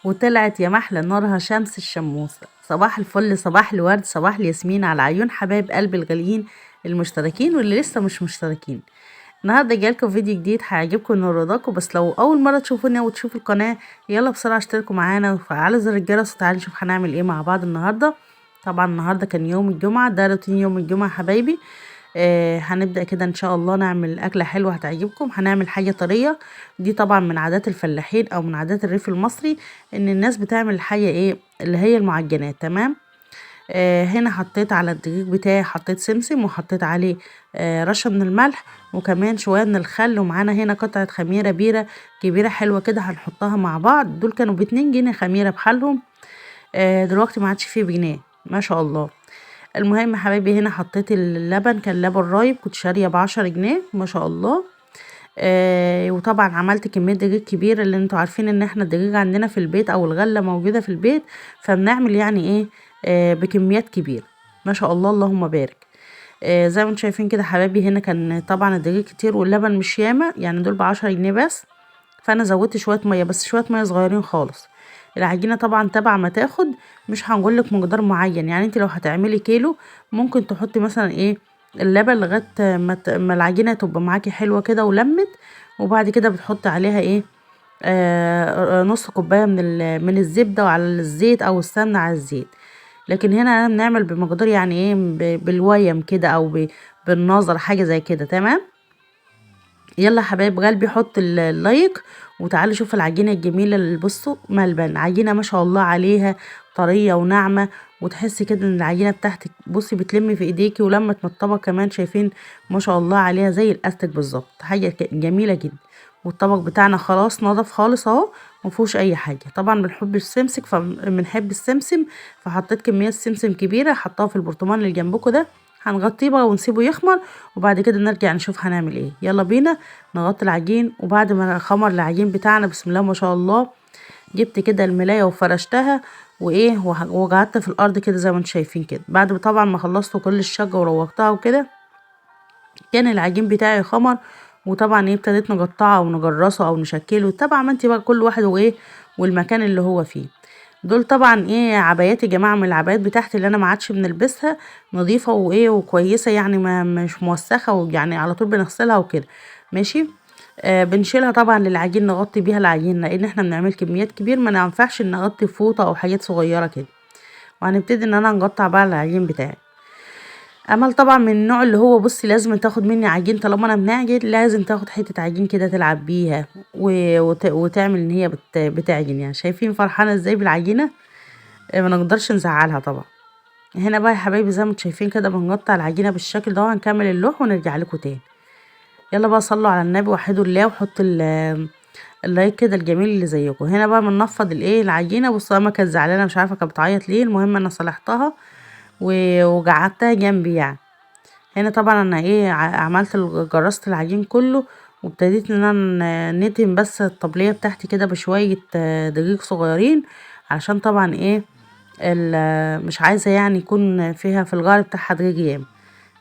وطلعت يا محلى نارها شمس الشموسة. صباح الفل، صباح الورد، صباح الياسمين على عيون حبايب قلبي الغاليين المشتركين واللي لسه مش مشتركين. النهارده جايلكم فيديو جديد هيعجبكم انه رضاكم، بس لو اول مره تشوفوني او تشوفوا القناه يلا بسرعه اشتركوا معانا وفعلوا زر الجرس وتعالوا نشوف هنعمل ايه مع بعض النهارده. طبعا النهارده كان يوم الجمعه، ده روتين يوم الجمعه حبايبي. هنبدأ كده ان شاء الله نعمل اكلة حلوة هتعجبكم. هنعمل حاجة طرية، دي طبعا من عادات الفلاحين او من عادات الريف المصري، ان الناس بتعمل الحاجة ايه اللي هي المعجنات. تمام. هنا حطيت على الدقيق بتاعي، حطيت سمسم وحطيت عليه رشة من الملح وكمان شوية من الخل، ومعانا هنا قطعة خميرة بيرة كبيرة حلوة كده هنحطها مع بعض. دول كانوا ب2 جنيه خميرة بحالهم. دلوقتي ما عادش فيه بجنيه ما شاء الله. المهم يا حبايبي هنا حطيت اللبن، كان لبن رايب كنت شاريه ب10 جنيه ما شاء الله. وطبعا عملت كميه دقيق كبيره، اللي انتوا عارفين ان احنا الدقيق عندنا في البيت او الغله موجوده في البيت، فبنعمل يعني ايه بكميات كبيره ما شاء الله اللهم بارك. زي ما انتم شايفين كده حبايبي، هنا كان طبعا الدقيق كتير واللبن مش ياما، يعني دول ب10 جنيه بس، فانا زودت شويه ميه، بس شويه ميه صغيرين خالص. العجينه طبعا تبع ما تاخد، مش هنقولك مقدار معين، يعني انت لو هتعملي كيلو ممكن تحطي مثلا ايه اللبن لغايه ما العجينه تبقى معاكي حلوه كده ولمت، وبعد كده بتحطي عليها ايه نص كوبايه من الزبده وعلى الزيت او السمنه على الزيت. لكن هنا انا بنعمل بمقدار يعني ايه بالويم كده او بالنظر حاجه زي كده. تمام. يلا حبايب قلبي حط اللايك وتعالوا شوفوا العجينه الجميله اللي بصوا ملبن عجينه ما شاء الله عليها، طريه وناعمه، وتحسي كده ان العجينه بتاعتك بصي بتلمي في ايديكي ولمت من الطبق كمان، شايفين ما شاء الله عليها زي الاستك بالظبط، حاجه جميله جدا. والطبق بتاعنا خلاص نضف خالص اهو، مفيهوش اي حاجه. طبعا بنحب السمسم فبنحب السمسم، فحطيت كميه سمسم كبيره حطها في البرطمان اللي جنبكم ده. هنغطيه بقى ونسيبه يخمر، وبعد كده نرجع نشوف هنعمل ايه. يلا بينا نغطي العجين. وبعد ما خمر العجين بتاعنا بسم الله ما شاء الله، جبت كده الملاية وفرشتها وايه وقعدت في الارض كده زي ما انتم شايفين كده. بعد طبعا ما خلصت كل الشقة وروقتها وكده، كان العجين بتاعي خمر. وطبعا ايه ابتديت نقطعه او نجرسه او نشكله، طبعا ما انت بقى كل واحد وايه والمكان اللي هو فيه. دول طبعا ايه عبايات يا جماعه، من العبايات بتاعتي اللي انا ما عادش بنلبسها، نظيفه وايه وكويسه، يعني ما مش موسخه، ويعني على طول بنغسلها وكده. ماشي. بنشيلها طبعا للعجين، نغطي بيها العجين لان احنا بنعمل كميات كبير، ما ينفعش نغطي فوطه او حاجات صغيره كده. وهنبتدي ان انا نقطع بقى العجين بتاعي. امل طبعا من النوع اللي هو بصي لازم تاخد مني عجين، طالما انا بنعجن لازم تاخد حته عجين كده تلعب بيها وتعمل ان هي بتعجن. يعني شايفين فرحانه ازاي بالعجينه، ما نقدرش نزعلها طبعا. هنا بقى يا حبايبي زي ما انتم شايفين كده بنقطع العجينه بالشكل ده، وهنكمل اللوح ونرجع لكم تاني. يلا بقى صلوا على النبي وحدوا الله وحطوا اللايك كده الجميل اللي زيكم. هنا بقى بننفض الايه العجينه. بصوا ما كانت زعلانه مش عارفه كانت بتعيط ليه، المهم انا صلحتها وقعدتها جنبي يعني. هنا طبعا انا ايه عملت جرست العجين كله، وابتديت ان انا ندهن بس الطبليه بتاعتي كده بشويه دقيق صغيرين، علشان طبعا ايه مش عايزه يعني يكون فيها في الجار بتاعها دقيق ياما.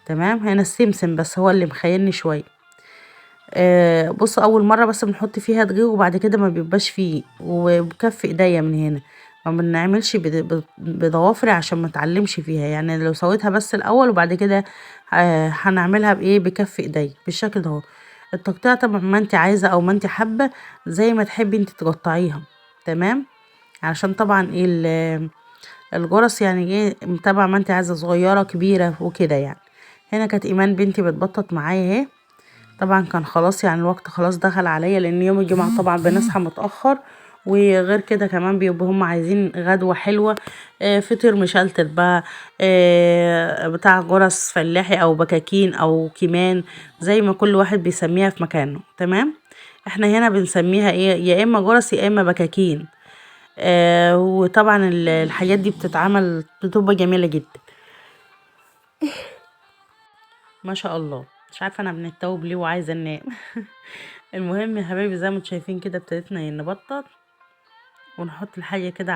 تمام. هنا السمسم بس هو اللي مخيلني شويه. بص اول مره بس بنحط فيها دقيق وبعد كده ما بيبقاش فيه، وبكف ايديا من هنا ما بنعملش بضوافري عشان ما اتعلمش فيها، يعني لو سويتها بس الاول وبعد كده هنعملها بايه بكف ايديا بالشكل ده اهو. التقطيع طبعا ما انت عايزه او ما انت حابه زي ما تحبي انت تقطعيها. تمام. علشان طبعا ايه الجرس يعني ايه طبعا ما انت عايزه صغيره كبيره وكده يعني. هنا كانت ايمان بنتي بتبطط معايا اهي. طبعا كان خلاص يعني الوقت خلاص دخل عليا، لان يوم الجمعة طبعا بنصحى متأخر، وغير كده كمان بيبقوا هم عايزين غدوة حلوة. فطير مشلتت بقى، بتاع جرس فلاحي او بكاكين او كيمان زي ما كل واحد بيسميها في مكانه. تمام. احنا هنا بنسميها ايه يا اما جرس يا اما بكاكين. وطبعا الحاجات دي بتتعمل بتبقى جميلة جدا ما شاء الله. مش عارفه انا بنتوب ليه وعايزه انام. المهم يا حبايبي زي ما انتم شايفين كده ابتدينا نبطط ونحط الحاجه كده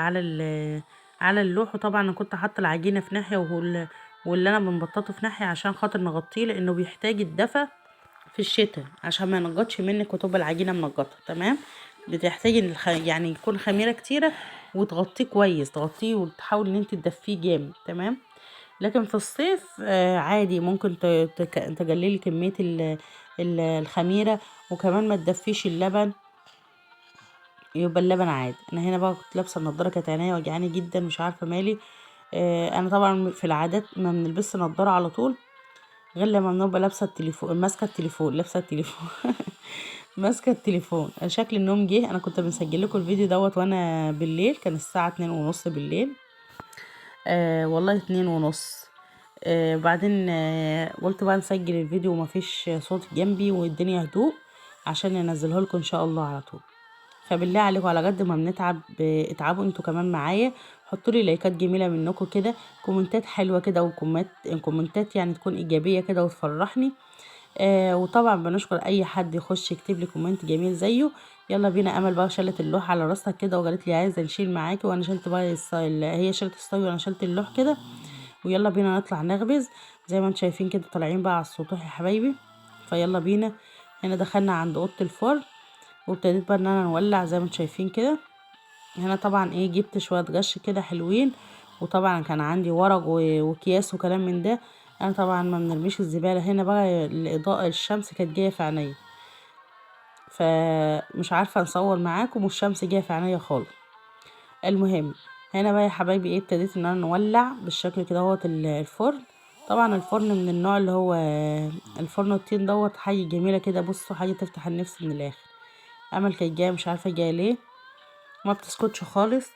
على اللوح. وطبعا انا كنت حاطه العجينه في ناحيه واللي انا بنبططه في ناحيه عشان خاطر نغطيه، لانه بيحتاج الدفى في الشتاء عشان ما ينقطش منك وتبقى العجينه منقطه. تمام. بتحتاج يعني يكون خميره كتيره وتغطيه كويس، تغطيه وتحاول ان انت تدفيه جامد. تمام. لكن في الصيف عادي ممكن تقللي كمية الخميرة، وكمان ما تدفيش اللبن، يبقى اللبن عادي. انا هنا بقى كنت لابسه النضاره، كانت عينيا وجعاني جدا مش عارفه مالي. انا طبعا في العادات ما بنلبسش نضاره على طول غير لما بنبقى لابسه التليفون، ماسكه التليفون، لابسه التليفون ماسكه التليفون. شكل النوم جه. انا كنت مسجل لكم الفيديو دوت وانا بالليل، كان الساعه 2:30 بالليل. والله 2:30. بعدين قلت بقى نسجل الفيديو ومفيش صوت جنبي والدنيا هدوء عشان ننزله لكم ان شاء الله على طول. فبالله عليكم على قد ما بنتعب اتعبوا انتوا كمان معايا. حطوا لي لايكات جميله منكم كده، كومنتات حلوه كده، وكومنتات يعني تكون ايجابيه كده وتفرحني. وطبعا بنشكر اي حد يخش يكتب لي كومنت جميل زيه. يلا بينا. امل بقى شالت اللوح على راسها كده وقالت لي عايزه نشيل معاكي، وانا شلت بقى هي شالت الصاوي وانا شلت اللوح كده. ويلا بينا نطلع نخبز زي ما انتم شايفين كده، طالعين بقى على السطوح يا حبايبي. فيلا بينا. هنا دخلنا عند اوضه الفرن، وابتديت بقى ان انا نولع زي ما انتم شايفين كده. هنا طبعا ايه جبت شويه غش كده حلوين، وطبعا كان عندي ورق واكياس وكلام من ده. انا طبعا ما بنرميش الزباله. هنا بقى الاضاءه الشمس كانت جايه في عينيا، فمش عارفه نصور معاكم والشمس جايه في عينيا خالص. المهم هنا بقى يا حبايبي ايه ابتديت ان انا نولع بالشكل كده اهوت الفرن. طبعا الفرن من النوع اللي هو الفرن الطين دوت، حاجه جميله كده. بصوا حاجه تفتح النفس من الاخر. امل كانت جايه مش عارفه جايه ليه، ما بتسكتش خالص.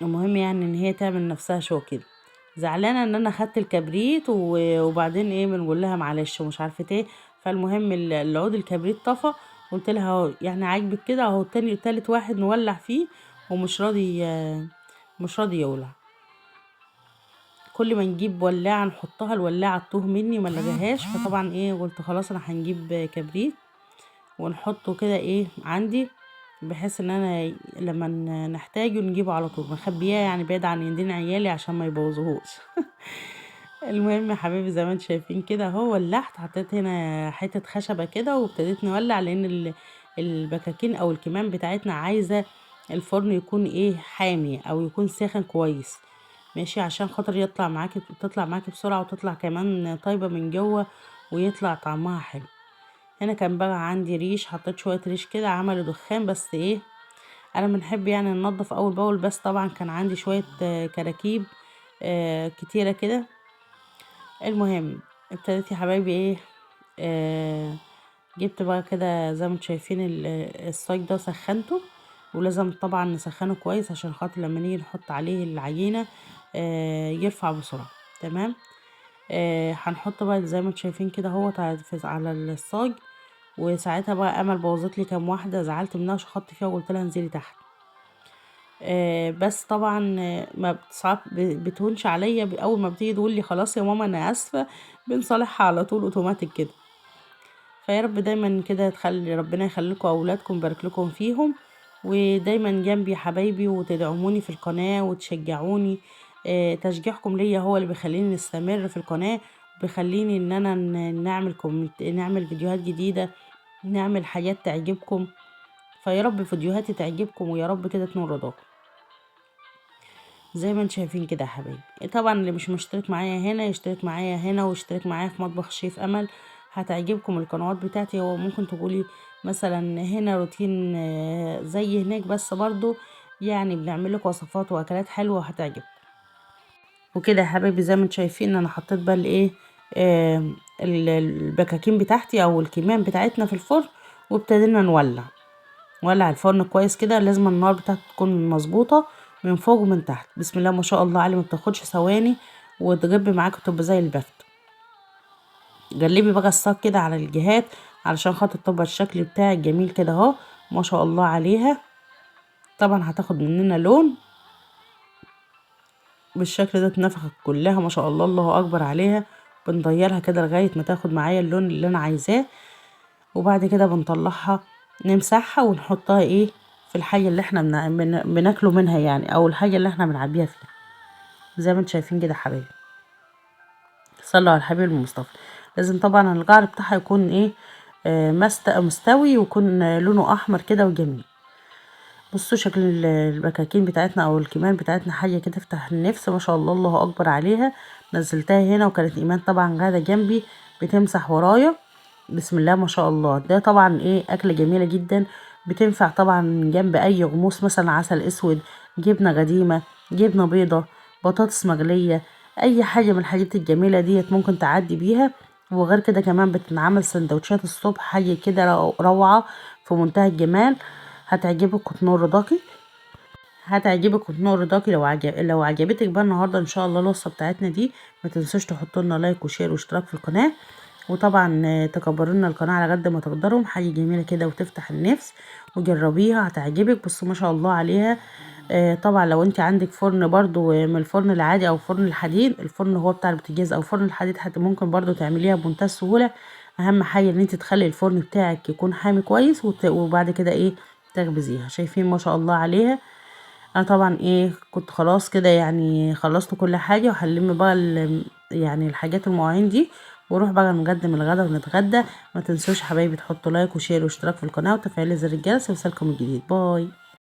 المهم يعني ان هي تعمل نفسها شو كده، زعلانه ان انا خدت الكبريت وبعدين ايه بنقول لها معلش ومش عارفه ايه. فالمهم العود الكبريت طفى. قلت لها اهو يعني عاجبك كده اهو، تاني تالت واحد نولع فيه ومش راضي مش راضي يولع. كل ما نجيب ولاعه نحطها الولاعه تتوه مني ما نلاقيهاش. فطبعا ايه قلت خلاص انا هنجيب كبريت ونحطه كده ايه عندي، بحيث ان انا لما نحتاجه نجيبه على طول، مخبياه يعني بعيد عن ايدين عيالي عشان ما يبوظوهوش المهم يا حبيبي زي ما انتم شايفين كده اهو ولعت، حطيت هنا حته خشبه كده وابتديت نولع، لان البكاكين او الكمام بتاعتنا عايزه الفرن يكون ايه حامي او يكون ساخن كويس، ماشي، عشان خاطر يطلع معاكي تطلع معاكي بسرعه وتطلع كمان طيبه من جوه ويطلع طعمها حلو. هنا كان بقى عندي ريش، حطيت شويه ريش كده عملوا دخان، بس ايه انا بنحب يعني ننضف اول باول. بس طبعا كان عندي شويه كراكيب كتيره كده. المهم ابتديت يا حبايبي ايه جبت بقى كده زي ما انتم شايفين الصاج ده سخنته، ولازم طبعا نسخنه كويس عشان خاطر لما نيجي نحط عليه العجينه يرفع بسرعه. تمام. هنحط بقى زي ما انتم شايفين كده اهو على الصاج. وساعتها بقى امل بوظت لي كام واحده، زعلت منها وشخطت فيها وقلت لها انزلي تحت. بس طبعا ما ساعات بتهونش عليا، اول ما بتيجي تقول لي خلاص يا ماما انا اسفه بنصالحها على طول اوتوماتيك كده. فيا رب دايما كده تخلي ربنا يخليكم اولادكم يبارك لكم فيهم، ودايما جنبي يا حبايبي وتدعموني في القناه وتشجعوني. تشجيعكم ليا هو اللي بيخليني نستمر في القناه، بيخليني ان انا نعمل فيديوهات جديده، نعمل حاجات تعجبكم. فيا رب فيديوهاتي تعجبكم ويا رب كده تنور رضاكم زي ما انتم شايفين كده يا حبايبي. طبعا اللي مش مشترك معايا هنا يشترك معايا هنا ويشترك معايا في مطبخ شيف امل، هتعجبكم القنوات بتاعتي. هو ممكن تقولي مثلا هنا روتين زي هناك، بس برضو يعني بنعمل لك وصفات واكلات حلوه وهتعجبكم. وكده يا حبايبي زي ما انتم شايفين انا حطيت بقى الايه البكاكين بتاعتي او الكمام بتاعتنا في الفرن، وابتدينا نولع الفرن كويس كده. لازم النار بتاعته تكون مظبوطه من فوق ومن تحت. بسم الله ما شاء الله عليه، ما بتاخدش ثواني وتغب معاك وتبقى زي البفت. جلبي بقى الصاج كده على الجهات علشان خاطر تبقى الشكل بتاعك جميل كده اهو ما شاء الله عليها. طبعا هتاخد مننا لون بالشكل ده، اتنفخت كلها ما شاء الله الله اكبر عليها. بنضيرها كده لغايه ما تاخد معايا اللون اللي انا عايزاه، وبعد كده بنطلعها نمسحها ونحطها ايه في الحاجه اللي احنا بناكله منها يعني، او الحاجه اللي احنا بنعبيها فيها زي ما انتم شايفين كده حبايبي. صلوا على الحبيب المصطفى. لازم طبعا القعر بتاعها يكون ايه مستوي ويكون لونه احمر كده وجميل. بصوا شكل البكاكين بتاعتنا او الكمام بتاعتنا حاجه كده تفتح النفس، ما شاء الله، الله اكبر عليها. نزلتها هنا وكانت ايمان طبعا قاعده جنبي بتمسح ورايا. بسم الله ما شاء الله. ده طبعا ايه اكله جميله جدا، بتنفع طبعا جنب اي غموس، مثلا عسل اسود، جبنه قديمه، جبنه بيضه، بطاطس مقليه، اي حاجه من الحاجات الجميله ديت ممكن تعدي بيها. وغير كده كمان بتنعمل سندوتشات الصبح، حاجه كده روعه في منتهى الجمال. هتعجبك كتنور رضاكي، هتعجبك وتنور رضاكي. لو عجبتك بقى النهارده ان شاء الله الوصفه بتاعتنا دي، ما تنسوش تحطوا لنا لايك وشير واشتراك في القناه. وطبعا تكبروا لنا القناه على قد ما تقدروا، حاجه جميله كده وتفتح النفس. وجربيها هتعجبك. بصوا ما شاء الله عليها. طبعا لو انت عندك فرن برضو من الفرن العادي او فرن الحديد، الفرن هو بتاع البوتاجاز او فرن الحديد، حتى ممكن برضو تعمليها بمنتهى السهوله. اهم حاجه ان انت تخلي الفرن بتاعك يكون حامي كويس، وبعد كده ايه تخبزيها. شايفين ما شاء الله عليها. انا طبعا ايه كنت خلاص كده يعني خلصت كل حاجه، وهنلم بقى يعني الحاجات المواعين دي، وروح بقى نقدم الغدا ونتغدى. ما تنسوش حبايبي تحطوا لايك وشير واشتراك في القناه وتفعيل زر الجرس ليوصلكم الجديد. باي.